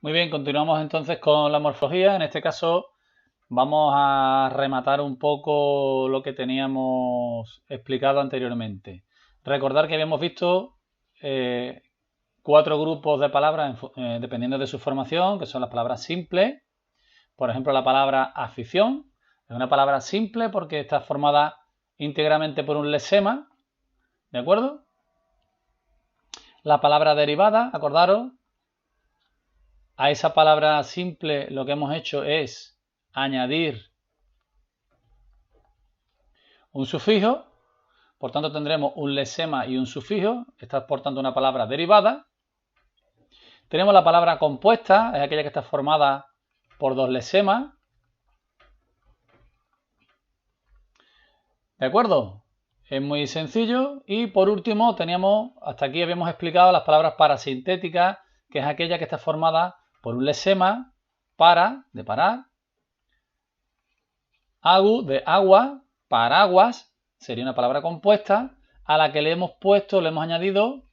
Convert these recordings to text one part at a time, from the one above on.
Muy bien, continuamos entonces con la morfología. En este caso vamos a rematar un poco lo que teníamos explicado anteriormente. Recordar que habíamos visto 4 grupos de palabras dependiendo de su formación, que son las palabras simples. Por ejemplo, la palabra afición es una palabra simple porque está formada íntegramente por un lesema, ¿de acuerdo? La palabra derivada, acordaros, a esa palabra simple lo que hemos hecho es añadir un sufijo, por tanto tendremos un lesema y un sufijo, esta es por tanto una palabra derivada. Tenemos la palabra compuesta, es aquella que está formada por 2 lesemas. ¿De acuerdo? Es muy sencillo. Y por último teníamos, hasta aquí habíamos explicado las palabras parasintéticas, que es aquella que está formada por un lesema, para, de parar, agu, de agua, paraguas, sería una palabra compuesta, a la que le hemos añadido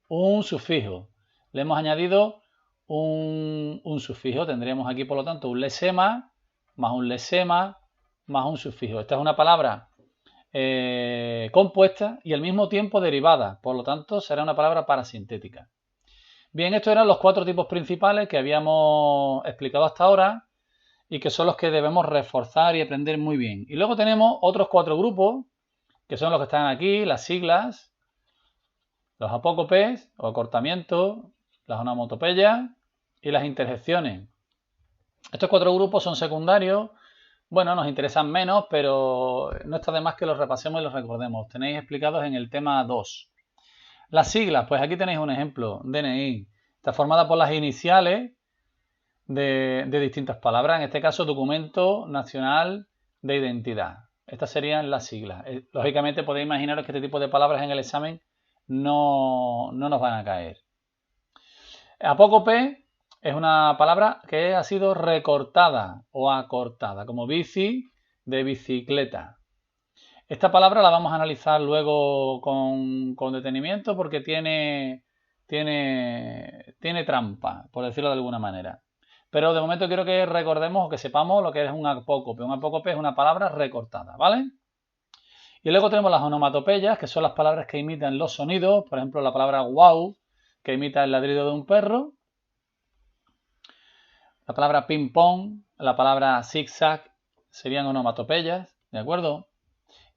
un sufijo. Le hemos añadido un sufijo. Tendríamos aquí, por lo tanto, un lesema, más un sufijo. Esta es una palabra compuesta y al mismo tiempo derivada. Por lo tanto, será una palabra parasintética. Bien, estos eran los 4 tipos principales que habíamos explicado hasta ahora y que son los que debemos reforzar y aprender muy bien. Y luego tenemos otros 4 grupos, que son los que están aquí, las siglas, los apócopes o acortamientos, las onomatopeyas y las interjecciones. Estos 4 grupos son secundarios. Bueno, nos interesan menos, pero no está de más que los repasemos y los recordemos. Tenéis explicados en el tema 2. Las siglas, pues aquí tenéis un ejemplo. DNI. Está formada por las iniciales de distintas palabras. En este caso, Documento Nacional de Identidad. Estas serían las siglas. Lógicamente podéis imaginaros que este tipo de palabras en el examen no nos van a caer. Apócope es una palabra que ha sido recortada o acortada, como bici, de bicicleta. Esta palabra la vamos a analizar luego con detenimiento porque tiene trampa, por decirlo de alguna manera. Pero de momento quiero que recordemos o que sepamos lo que es un apócope. Un apócope es una palabra recortada, ¿vale? Y luego tenemos las onomatopeyas, que son las palabras que imitan los sonidos. Por ejemplo, la palabra wow, que imita el ladrido de un perro. La palabra ping-pong, la palabra zig-zag serían onomatopeyas, ¿de acuerdo?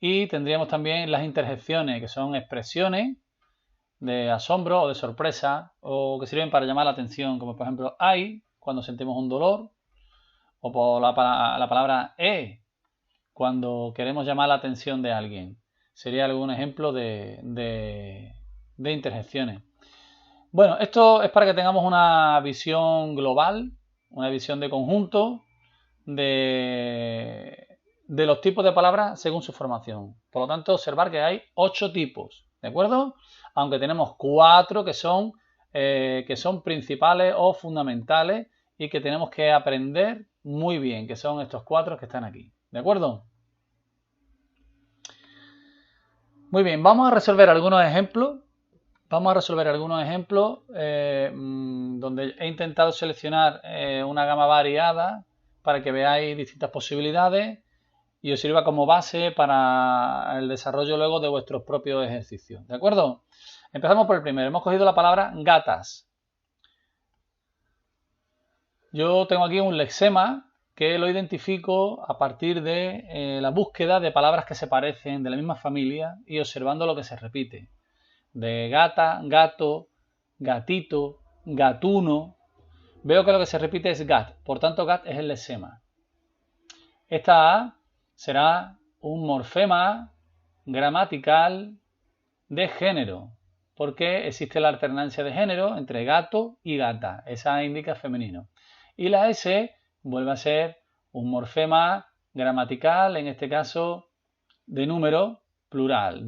Y tendríamos también las interjecciones, que son expresiones de asombro o de sorpresa, o que sirven para llamar la atención, como por ejemplo ay, cuando sentimos un dolor, o por la palabra cuando queremos llamar la atención de alguien. Sería algún ejemplo de interjecciones. Bueno, esto es para que tengamos una visión global, una visión de conjunto de los tipos de palabras según su formación. Por lo tanto, observar que hay 8 tipos, ¿de acuerdo? Aunque tenemos 4 que son principales o fundamentales y que tenemos que aprender muy bien, que son estos 4 que están aquí, ¿de acuerdo? Muy bien, vamos a resolver algunos ejemplos. Donde he intentado seleccionar una gama variada para que veáis distintas posibilidades y os sirva como base para el desarrollo luego de vuestros propios ejercicios. ¿De acuerdo? Empezamos por el primero. Hemos cogido la palabra gatas. Yo tengo aquí un lexema que lo identifico a partir de la búsqueda de palabras que se parecen de la misma familia y observando lo que se repite. De gata, gato, gatito, gatuno. Veo que lo que se repite es gat, por tanto gat es el lexema. Esta A será un morfema gramatical de género, porque existe la alternancia de género entre gato y gata, esa indica femenino. Y la S vuelve a ser un morfema gramatical, en este caso de número plural,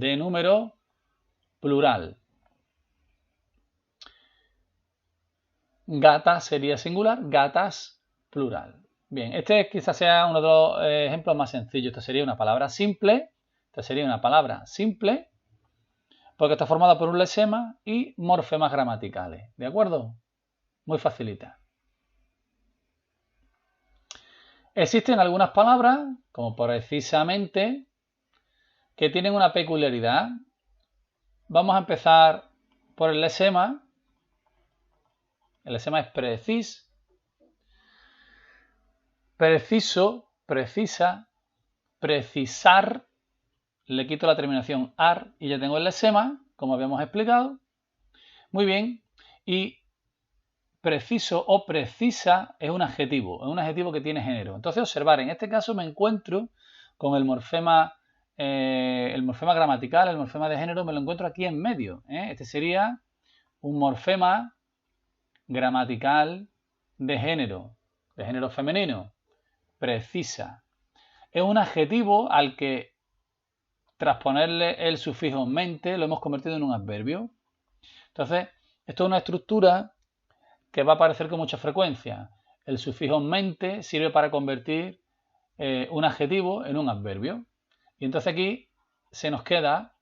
Gata sería singular, gatas plural. Bien, este quizás sea uno de los ejemplos más sencillos. Esta sería una palabra simple. Porque está formada por un lexema y morfemas gramaticales. ¿De acuerdo? Muy facilita. Existen algunas palabras, como precisamente, que tienen una peculiaridad. Vamos a empezar por el lexema. El lexema es precis, preciso, precisa, precisar. Le quito la terminación ar y ya tengo el lexema, como habíamos explicado. Muy bien. Y preciso o precisa es un adjetivo que tiene género. Entonces, observar, en este caso me encuentro con el morfema gramatical, el morfema de género, me lo encuentro aquí en medio. Este sería un morfema gramatical de género femenino, precisa. Es un adjetivo al que, tras ponerle el sufijo mente, lo hemos convertido en un adverbio. Entonces, esto es una estructura que va a aparecer con mucha frecuencia. El sufijo mente sirve para convertir un adjetivo en un adverbio. Y entonces aquí se nos queda,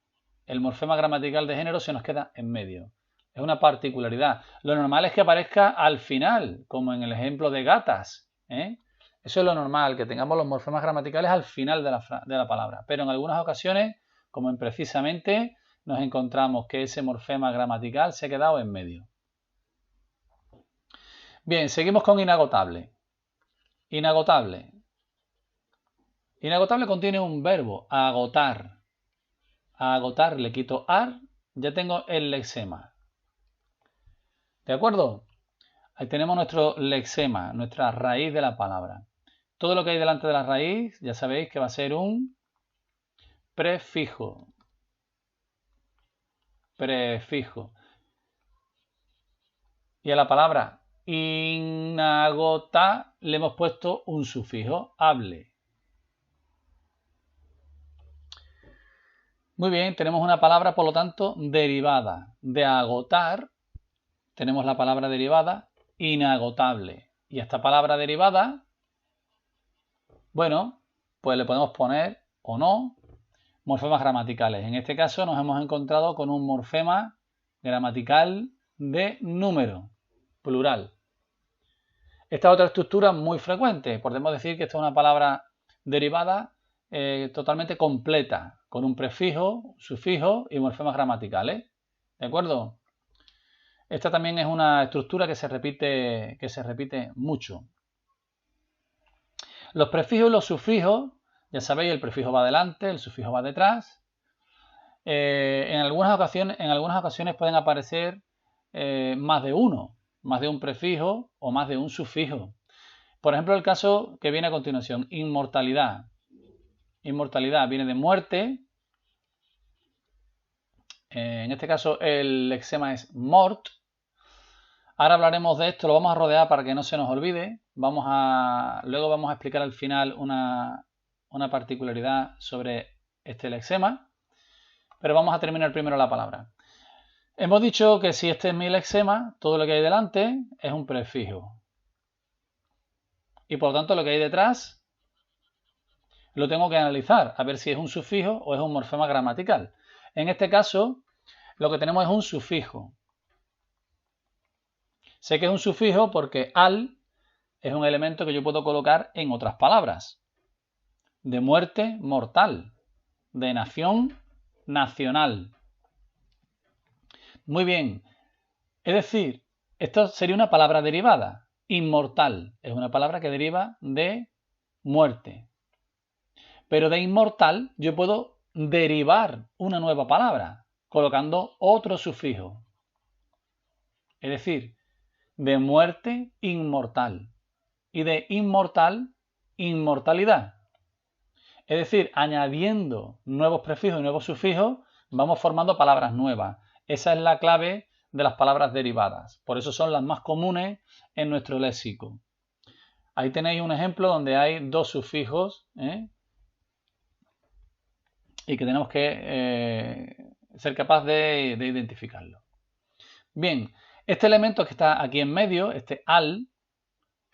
el morfema gramatical de género se nos queda en medio. Es una particularidad. Lo normal es que aparezca al final, como en el ejemplo de gatas. Eso es lo normal, que tengamos los morfemas gramaticales al final de la palabra. Pero en algunas ocasiones, como en precisamente, nos encontramos que ese morfema gramatical se ha quedado en medio. Bien, seguimos con inagotable. Inagotable. Inagotable contiene un verbo, agotar. A agotar le quito ar, ya tengo el lexema. ¿De acuerdo? Ahí tenemos nuestro lexema, nuestra raíz de la palabra. Todo lo que hay delante de la raíz, ya sabéis que va a ser un prefijo. Prefijo. Y a la palabra inagota le hemos puesto un sufijo, hable. Muy bien, tenemos una palabra, por lo tanto, derivada. De agotar, tenemos la palabra derivada, inagotable. Y a esta palabra derivada, bueno, pues le podemos poner o no morfemas gramaticales. En este caso nos hemos encontrado con un morfema gramatical de número, plural. Esta otra estructura muy frecuente. Podemos decir que esta es una palabra derivada totalmente completa, con un prefijo, sufijo y morfemas gramaticales. ¿De acuerdo? Esta también es una estructura que se repite mucho. Los prefijos y los sufijos, ya sabéis, el prefijo va adelante, el sufijo va detrás. En algunas ocasiones pueden aparecer más de un prefijo o más de un sufijo. Por ejemplo, el caso que viene a continuación, inmortalidad. Inmortalidad viene de muerte. En este caso el lexema es mort. Ahora hablaremos de esto, lo vamos a rodear para que no se nos olvide. Luego vamos a explicar al final una particularidad sobre este lexema. Pero vamos a terminar primero la palabra. Hemos dicho que si este es mi lexema, todo lo que hay delante es un prefijo. Y por lo tanto lo que hay detrás lo tengo que analizar, a ver si es un sufijo o es un morfema gramatical. En este caso, lo que tenemos es un sufijo. Sé que es un sufijo porque al es un elemento que yo puedo colocar en otras palabras. De muerte, mortal. De nación, nacional. Muy bien. Es decir, esto sería una palabra derivada. Inmortal es una palabra que deriva de muerte. Pero de inmortal yo puedo derivar una nueva palabra colocando otro sufijo. Es decir, de muerte, inmortal. Y de inmortal, inmortalidad. Es decir, añadiendo nuevos prefijos y nuevos sufijos, vamos formando palabras nuevas. Esa es la clave de las palabras derivadas. Por eso son las más comunes en nuestro léxico. Ahí tenéis un ejemplo donde hay dos sufijos y que tenemos que ser capaz de identificarlo. Bien, este elemento que está aquí en medio, este al,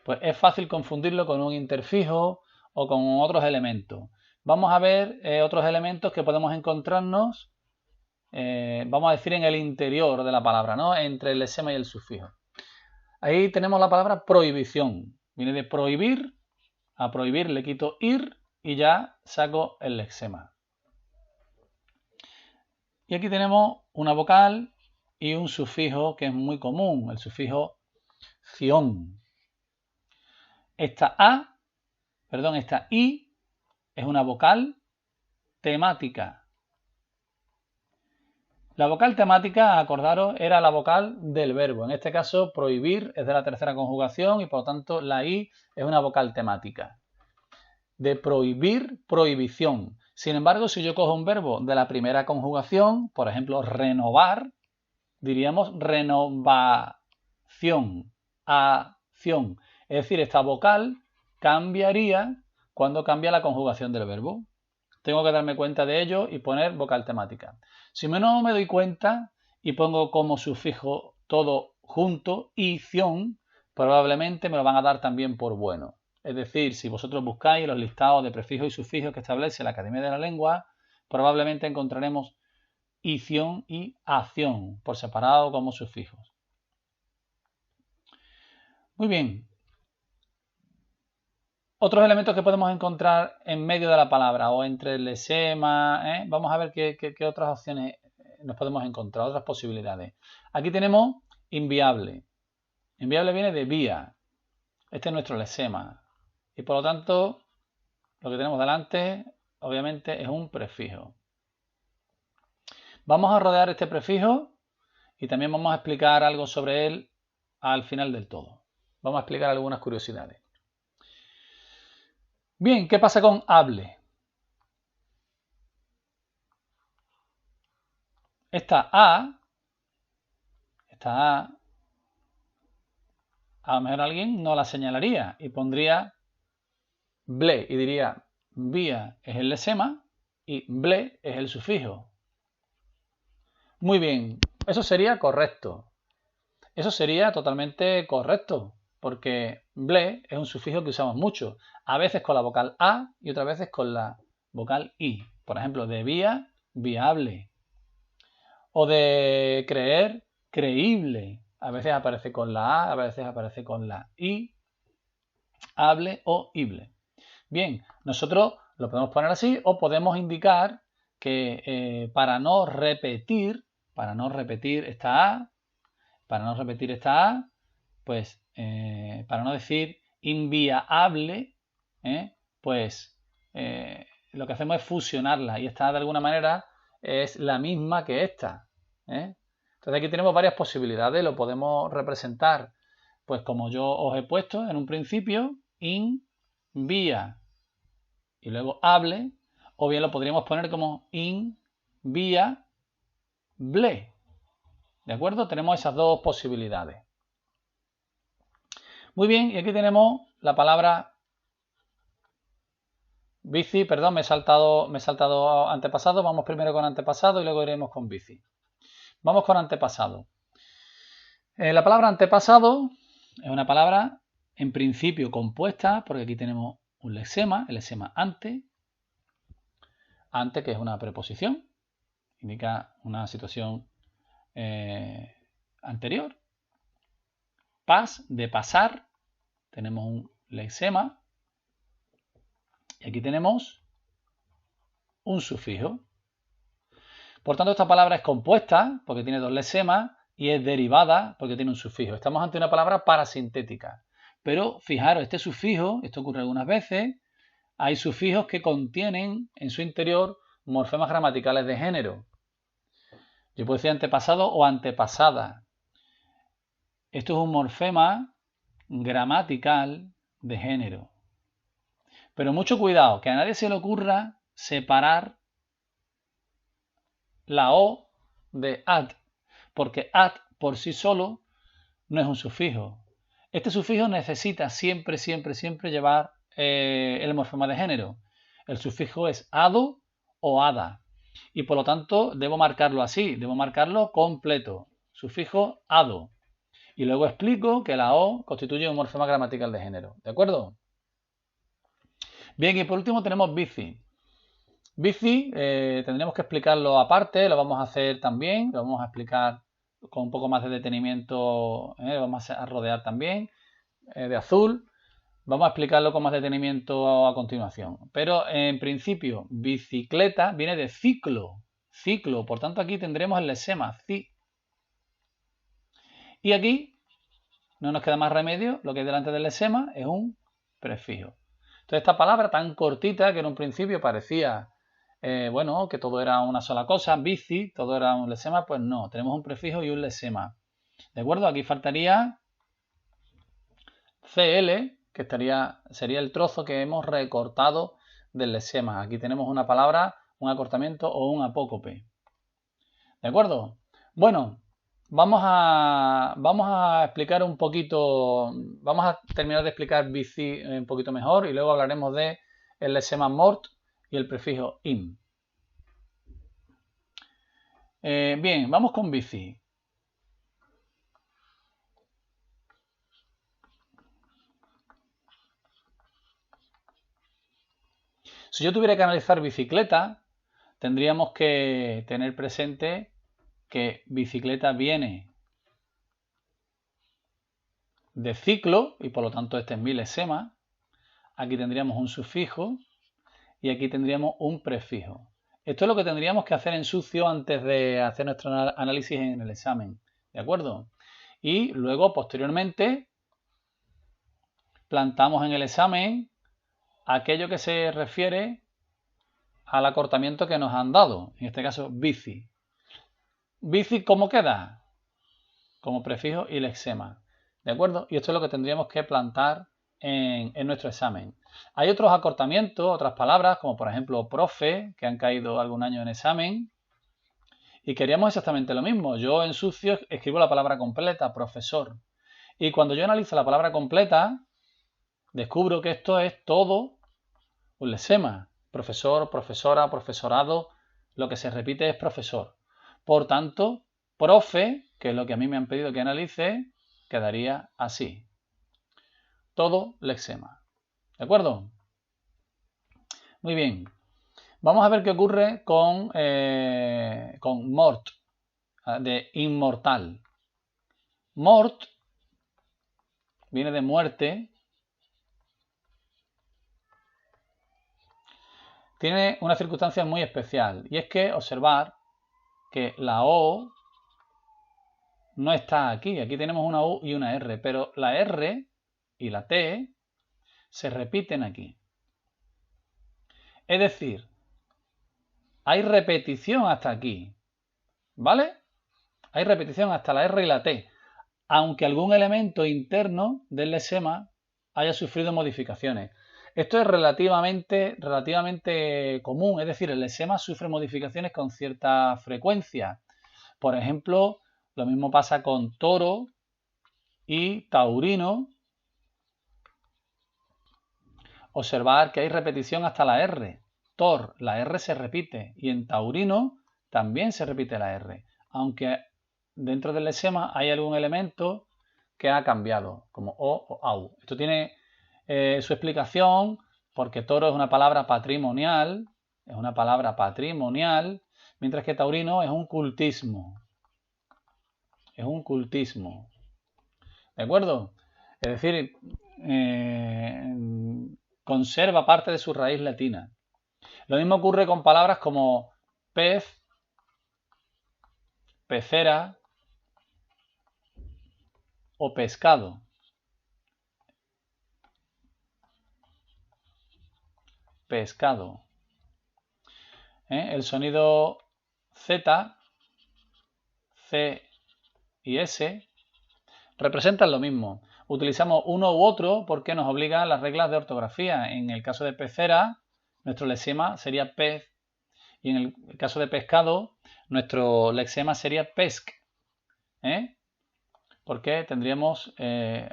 pues es fácil confundirlo con un interfijo o con otros elementos. Vamos a ver otros elementos que podemos encontrarnos, vamos a decir, en el interior de la palabra, ¿no? Entre el lexema y el sufijo. Ahí tenemos la palabra prohibición. Viene de prohibir A prohibir le quito ir y ya saco el lexema. Y aquí tenemos una vocal y un sufijo que es muy común, el sufijo ción. Esta I es una vocal temática. La vocal temática, acordaros, era la vocal del verbo. En este caso, prohibir es de la tercera conjugación y por lo tanto la I es una vocal temática. De prohibir, prohibición. Sin embargo, si yo cojo un verbo de la primera conjugación, por ejemplo, renovar, diríamos renovación, acción. Es decir, esta vocal cambiaría cuando cambia la conjugación del verbo. Tengo que darme cuenta de ello y poner vocal temática. Si no me doy cuenta y pongo como sufijo todo junto, ición, probablemente me lo van a dar también por bueno. Es decir, si vosotros buscáis los listados de prefijos y sufijos que establece la Academia de la Lengua, probablemente encontraremos ición y acción por separado como sufijos. Muy bien. Otros elementos que podemos encontrar en medio de la palabra o entre el lexema, vamos a ver qué otras opciones nos podemos encontrar, otras posibilidades. Aquí tenemos inviable. Inviable viene de vía. Este es nuestro lexema. Y por lo tanto, lo que tenemos delante, obviamente, es un prefijo. Vamos a rodear este prefijo y también vamos a explicar algo sobre él al final del todo. Vamos a explicar algunas curiosidades. Bien, ¿qué pasa con hable? Esta A lo mejor alguien no la señalaría y pondría ble y diría vía es el lexema y ble es el sufijo. Muy bien, eso sería correcto. Eso sería totalmente correcto, porque ble es un sufijo que usamos mucho, a veces con la vocal A y otras veces con la vocal I. Por ejemplo, de vía, viable. O de creer, creíble. A veces aparece con la A, a veces aparece con la I, hable o ible. Bien, nosotros lo podemos poner así o podemos indicar que para no repetir esta A, pues para no decir inviable, pues lo que hacemos es fusionarla y esta de alguna manera es la misma que esta. Entonces aquí tenemos varias posibilidades, lo podemos representar pues como yo os he puesto en un principio, in, vía y luego hable, o bien lo podríamos poner como in, vía, ble. ¿De acuerdo? Tenemos esas dos posibilidades. Muy bien, y aquí tenemos la palabra bici, perdón, me he saltado antepasado. Vamos primero con antepasado y luego iremos con bici. Vamos con antepasado. La palabra antepasado es una palabra en principio compuesta, porque aquí tenemos un lexema, el lexema ante, que es una preposición, indica una situación anterior. Pas, de pasar, tenemos un lexema. Y aquí tenemos un sufijo. Por tanto, esta palabra es compuesta porque tiene dos lexemas y es derivada porque tiene un sufijo. Estamos ante una palabra parasintética. Pero fijaros, este sufijo, esto ocurre algunas veces, hay sufijos que contienen en su interior morfemas gramaticales de género. Yo puedo decir antepasado o antepasada. Esto es un morfema gramatical de género. Pero mucho cuidado, que a nadie se le ocurra separar la O de ad, porque ad por sí solo no es un sufijo. Este sufijo necesita siempre llevar el morfema de género. El sufijo es ado o ada. Y por lo tanto debo marcarlo así, debo marcarlo completo. Sufijo ado. Y luego explico que la O constituye un morfema gramatical de género. ¿De acuerdo? Bien, y por último tenemos bici. Bici tendremos que explicarlo aparte, lo vamos a hacer también, lo vamos a explicar con un poco más de detenimiento, vamos a rodear también de azul. Vamos a explicarlo con más detenimiento a continuación. Pero en principio, bicicleta viene de ciclo. Ciclo. Por tanto, aquí tendremos el lexema ci. Y aquí no nos queda más remedio. Lo que hay delante del lexema es un prefijo. Entonces, esta palabra tan cortita que en un principio parecía, bueno, que todo era una sola cosa, bici, todo era un lexema, pues no. Tenemos un prefijo y un lexema. ¿De acuerdo? Aquí faltaría CL, que sería el trozo que hemos recortado del lexema. Aquí tenemos una palabra, un acortamiento o un apócope. ¿De acuerdo? Bueno, vamos a explicar un poquito, vamos a terminar de explicar bici un poquito mejor y luego hablaremos de el lexema mort y el prefijo in. Bien, vamos con bici. Si yo tuviera que analizar bicicleta, tendríamos que tener presente que bicicleta viene de ciclo y por lo tanto este es mi lexema. Aquí tendríamos un sufijo y aquí tendríamos un prefijo. Esto es lo que tendríamos que hacer en sucio antes de hacer nuestro análisis en el examen. ¿De acuerdo? Y luego, posteriormente, plantamos en el examen aquello que se refiere al acortamiento que nos han dado. En este caso, bici. Bici, ¿cómo queda? Como prefijo y lexema. ¿De acuerdo? Y esto es lo que tendríamos que plantar en nuestro examen. Hay otros acortamientos, otras palabras, como por ejemplo profe, que han caído algún año en examen. Y queríamos exactamente lo mismo. Yo en sucio escribo la palabra completa, profesor. Y cuando yo analizo la palabra completa, descubro que esto es todo un lexema. Profesor, profesora, profesorado, lo que se repite es profesor. Por tanto, profe, que es lo que a mí me han pedido que analice, quedaría así. Todo lexema. ¿De acuerdo? Muy bien. Vamos a ver qué ocurre con mort, de inmortal. Mort viene de muerte. Tiene una circunstancia muy especial y es que observar que la O no está aquí. Aquí tenemos una U y una R, pero la R y la T se repiten aquí. Es decir, hay repetición hasta aquí, ¿vale? Hay repetición hasta la R y la T, aunque algún elemento interno del lexema haya sufrido modificaciones. Esto es relativamente común, es decir, el lexema sufre modificaciones con cierta frecuencia. Por ejemplo, lo mismo pasa con toro y taurino. Observar que hay repetición hasta la R. Tor, la R se repite, y en taurino también se repite la R, aunque dentro del lexema hay algún elemento que ha cambiado, como o o au. Esto tiene su explicación porque toro es una palabra patrimonial, mientras que taurino es un cultismo. Es un cultismo. ¿De acuerdo? Es decir, conserva parte de su raíz latina. Lo mismo ocurre con palabras como pez, pecera o pescado. Pescado. El sonido Z, C y S representan lo mismo. Utilizamos uno u otro porque nos obligan las reglas de ortografía. En el caso de pecera, nuestro lexema sería pez. Y en el caso de pescado, nuestro lexema sería pesc. Porque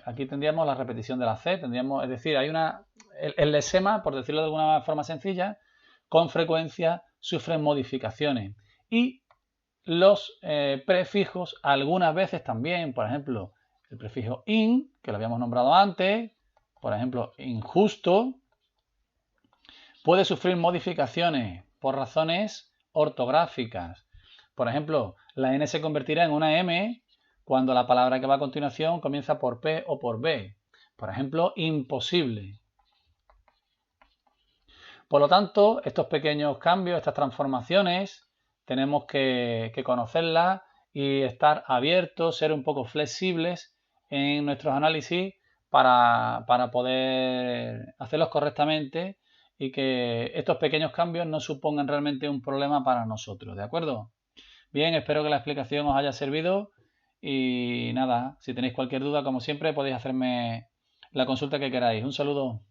aquí tendríamos la repetición de la C. Es decir, hay el lexema, por decirlo de alguna forma sencilla, con frecuencia sufren modificaciones. Y los prefijos algunas veces también, por ejemplo, el prefijo in, que lo habíamos nombrado antes, por ejemplo, injusto, puede sufrir modificaciones por razones ortográficas. Por ejemplo, la N se convertirá en una M cuando la palabra que va a continuación comienza por P o por B. Por ejemplo, imposible. Por lo tanto, estos pequeños cambios, estas transformaciones, tenemos que conocerlas y estar abiertos, ser un poco flexibles en nuestros análisis para poder hacerlos correctamente y que estos pequeños cambios no supongan realmente un problema para nosotros, ¿de acuerdo? Bien, espero que la explicación os haya servido y nada, si tenéis cualquier duda, como siempre, podéis hacerme la consulta que queráis. Un saludo.